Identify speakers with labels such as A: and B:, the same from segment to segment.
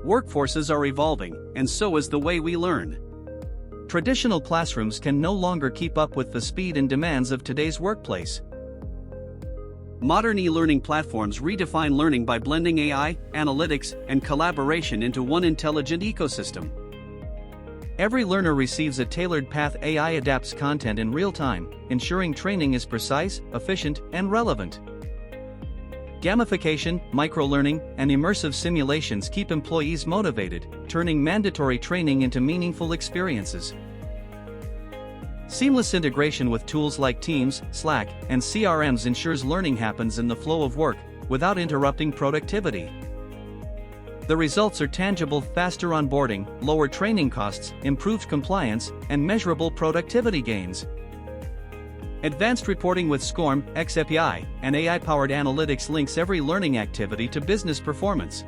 A: Workforces are evolving, and so is the way we learn. Traditional classrooms can no longer keep up with the speed and demands of today's workplace. Modern e-learning platforms redefine learning by blending AI, analytics, and collaboration into one intelligent ecosystem. Every learner receives a tailored path. AI adapts content in real time, ensuring training is precise, efficient, and relevant. Gamification, microlearning, and immersive simulations keep employees motivated, turning mandatory training into meaningful experiences. Seamless integration with tools like Teams, Slack, and CRMs ensures learning happens in the flow of work, without interrupting productivity. The results are tangible: faster onboarding, lower training costs, improved compliance, and measurable productivity gains. Advanced reporting with SCORM, xAPI, and AI-powered analytics links every learning activity to business performance.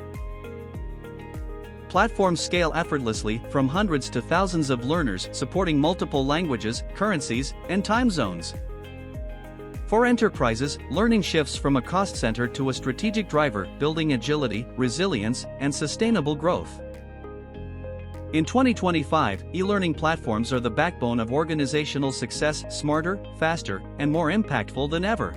A: Platforms scale effortlessly, from hundreds to thousands of learners, supporting multiple languages, currencies, and time zones. For enterprises, learning shifts from a cost center to a strategic driver, building agility, resilience, and sustainable growth. In 2025, e-learning platforms are the backbone of organizational success, smarter, faster, and more impactful than ever.